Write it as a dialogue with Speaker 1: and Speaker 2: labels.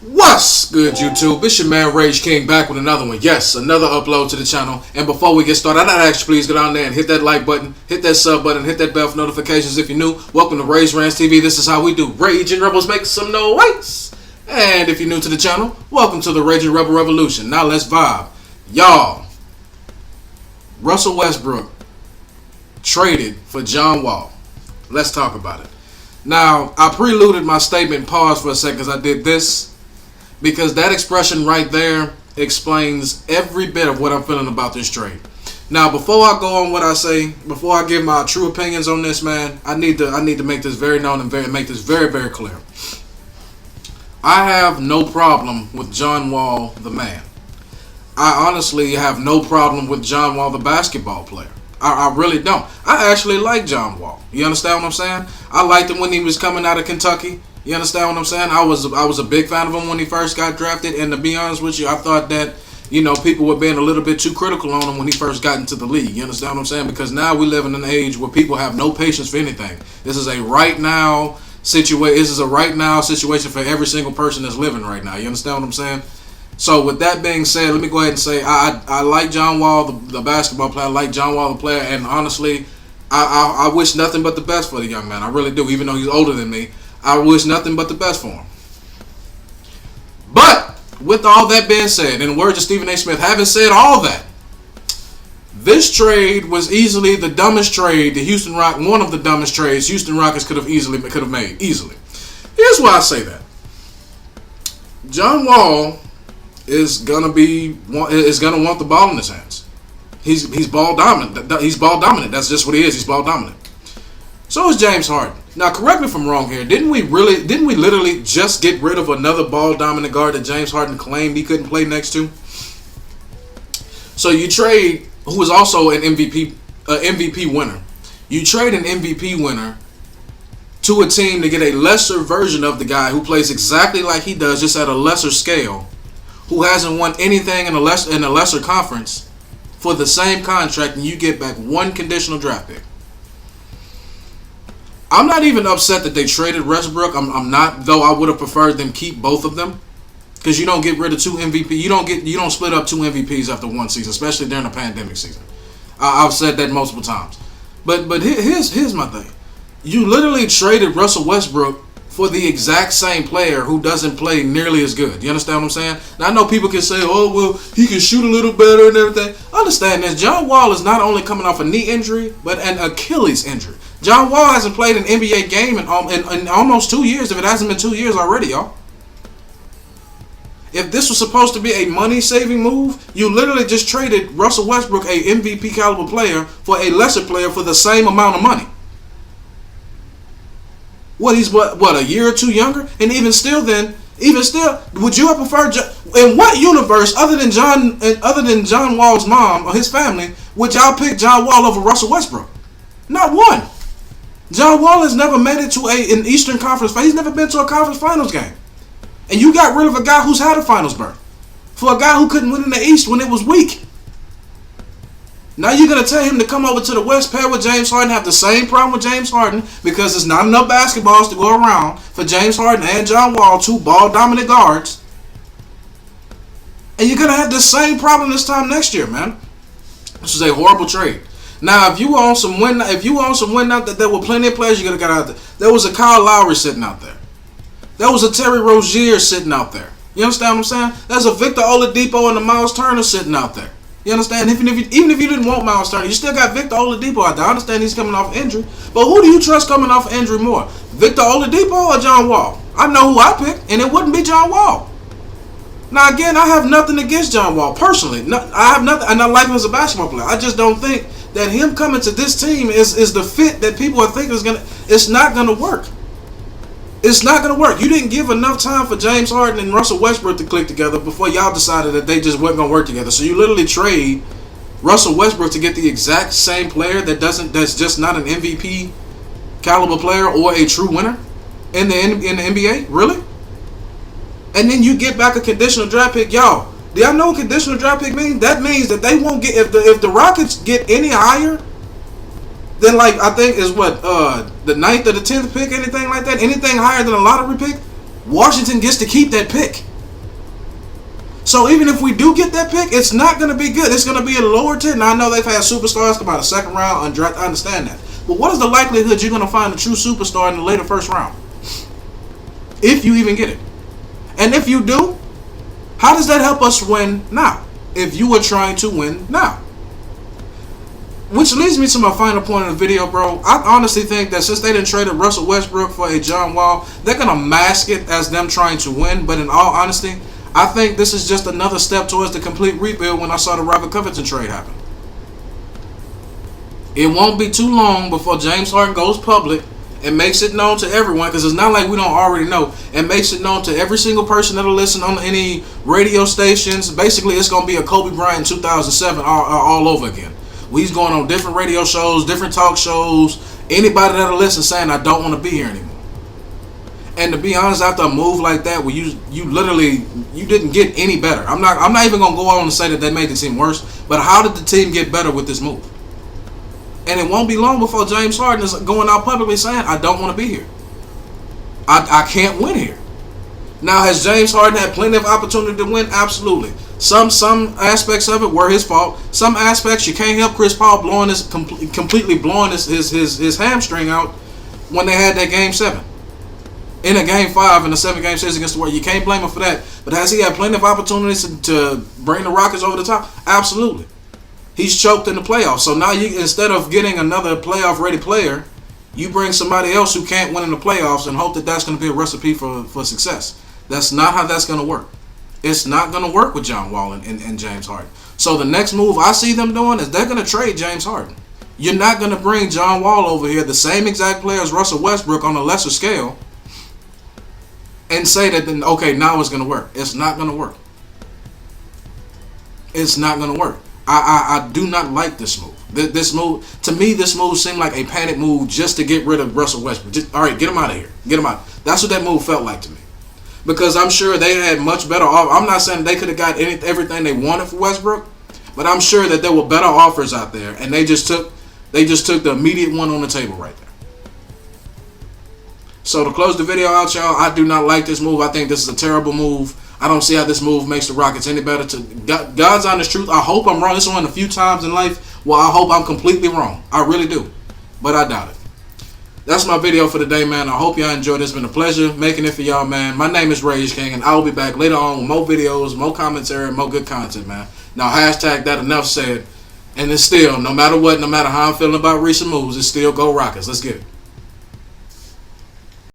Speaker 1: What's good, YouTube? It's your man Rage King back with another one. Yes, another upload to the channel. And before we get started, I'd ask you please go down there and hit that like button, hit that sub button, hit that bell for notifications if you're new. Welcome to Rage Rants TV. This is how we do. Raging Rebels make some noise. And if you're new to the channel, welcome to the Raging Rebel Revolution. Now let's vibe. Y'all, Russell Westbrook traded for John Wall. Let's talk about it. Now, I preluded my statement, pause for a second because I did this. Because that expression right there explains every bit of what I'm feeling about this trade. Now, before I go on what I say, before I give my true opinions on this, man, I need to make this very known and make this very, very clear. I have no problem with John Wall, the man. I honestly have no problem with John Wall, the basketball player. I really don't. I actually like John Wall. You understand what I'm saying? I liked him when he was coming out of Kentucky. You understand what I'm saying? I was a big fan of him when he first got drafted, and to be honest with you, I thought that, people were being a little bit too critical on him when he first got into the league. You understand what I'm saying? Because now we live in an age where people have no patience for anything. This is a right now situation. This is a right now situation for every single person that's living right now. You understand what I'm saying? So with that being said, let me go ahead and say I like John Wall, the basketball player. I like John Wall, the player, and honestly, I wish nothing but the best for the young man. I really do, even though he's older than me. I wish nothing but the best for him. But with all that being said, in the words of Stephen A. Smith, having said all that, this trade was easily the dumbest trade one of the dumbest trades Houston Rockets could have made. Easily. Here's why I say that. John Wall is gonna want the ball in his hands. He's ball dominant. He's ball dominant. That's just what he is. He's ball dominant. So is James Harden. Now, correct me if I'm wrong here. Didn't we literally just get rid of another ball dominant guard that James Harden claimed he couldn't play next to? So you trade, who was also an MVP winner. You trade an MVP winner to a team to get a lesser version of the guy who plays exactly like he does, just at a lesser scale, who hasn't won anything in a lesser conference, for the same contract, and you get back one conditional draft pick. I'm not even upset that they traded Westbrook. I'm not, though I would have preferred them keep both of them, because you don't get rid of two MVP. You don't split up two MVPs after one season, especially during a pandemic season. I've said that multiple times. But here's my thing. You literally traded Russell Westbrook for the exact same player who doesn't play nearly as good. You understand what I'm saying? Now, I know people can say, oh, well, he can shoot a little better and everything. Understand this. John Wall is not only coming off a knee injury, but an Achilles injury. John Wall hasn't played an NBA game in almost 2 years, if it hasn't been 2 years already, y'all. If this was supposed to be a money-saving move, you literally just traded Russell Westbrook, a MVP caliber player, for a lesser player for the same amount of money. He's a year or two younger? And even still, would you have preferred, in what universe, other than John Wall's mom or his family, would y'all pick John Wall over Russell Westbrook? Not one. John Wall has never made it to an Eastern Conference. He's never been to a conference finals game. And you got rid of a guy who's had a finals berth for a guy who couldn't win in the East when it was weak. Now you're going to tell him to come over to the West, pair with James Harden, have the same problem with James Harden, because there's not enough basketballs to go around for James Harden and John Wall, two ball-dominant guards. And you're going to have the same problem this time next year, man. This is a horrible trade. Now, if you own some win out there were plenty of players you could have got out there. There was a Kyle Lowry sitting out there. There was a Terry Rozier sitting out there. You understand what I'm saying? There's a Victor Oladipo and a Miles Turner sitting out there. You understand? Even if you didn't want Miles Turner, you still got Victor Oladipo out there. I understand he's coming off injury, but who do you trust coming off injury more, Victor Oladipo or John Wall? I know who I picked, and it wouldn't be John Wall. Now, again, I have nothing against John Wall personally. I have nothing, and I like him as a basketball player. I just don't think that him coming to this team is the fit that people are thinking is gonna. It's not gonna work. It's not going to work. You didn't give enough time for James Harden and Russell Westbrook to click together before y'all decided that they just weren't going to work together. So you literally trade Russell Westbrook to get the exact same player that's just not an MVP caliber player or a true winner in the NBA? Really? And then you get back a conditional draft pick. Y'all, do y'all know what conditional draft pick means? That means that they won't get, if the Rockets get any higher then, like, I think is what, the 9th or the 10th pick, anything like that, anything higher than a lottery pick, Washington gets to keep that pick. So even if we do get that pick, it's not going to be good. It's going to be a lower tier. Now I know they've had superstars come out of second round undrafted. I understand that. But what is the likelihood you're going to find a true superstar in the later first round? If you even get it. And if you do, how does that help us win now? If you were trying to win now. Which leads me to my final point of the video, bro. I honestly think that since they didn't trade Russell Westbrook for a John Wall, they're going to mask it as them trying to win. But in all honesty, I think this is just another step towards the complete rebuild when I saw the Robert Covington trade happen. It won't be too long before James Harden goes public and makes it known to everyone, because it's not like we don't already know, and makes it known to every single person that'll listen on any radio stations. Basically, it's going to be a Kobe Bryant 2007 all over again. He's going on different radio shows, different talk shows, anybody that'll listen saying, I don't want to be here anymore. And to be honest, after a move like that, where you literally didn't get any better. I'm not even gonna go on and say that they made the team worse. But how did the team get better with this move? And it won't be long before James Harden is going out publicly saying, I don't want to be here. I can't win here. Now, has James Harden had plenty of opportunity to win? Absolutely. Some aspects of it were his fault. Some aspects you can't help Chris Paul completely blowing his hamstring out when they had that Game 7. In a Game 5 in a 7-game series against the Warriors. You can't blame him for that. But has he had plenty of opportunities to bring the Rockets over the top? Absolutely. He's choked in the playoffs. So now instead of getting another playoff-ready player, you bring somebody else who can't win in the playoffs and hope that that's going to be a recipe for success. That's not how that's going to work. It's not going to work with John Wall and James Harden. So the next move I see them doing is they're going to trade James Harden. You're not going to bring John Wall over here, the same exact player as Russell Westbrook on a lesser scale, and say that, then okay, now it's going to work. It's not going to work. It's not going to work. I do not like this move. This move, to me, this move seemed like a panic move just to get rid of Russell Westbrook. All right, get him out of here. Get him out. That's what that move felt like to me. Because I'm sure they had much better offers. I'm not saying they could have got everything they wanted for Westbrook, but I'm sure that there were better offers out there, and they just took the immediate one on the table right there. So to close the video out, y'all, I do not like this move. I think this is a terrible move. I don't see how this move makes the Rockets any better. To God's honest truth, I hope I'm wrong. This is one of the few times in life where I hope I'm completely wrong. I really do. But I doubt it. That's my video for today, man. I hope y'all enjoyed it. It's been a pleasure making it for y'all, man. My name is Rage King, and I will be back later on with more videos, more commentary, more good content, man. Now, hashtag that enough said. And it's still, no matter what, no matter how I'm feeling about recent moves, it's still go Rockets. Let's get it.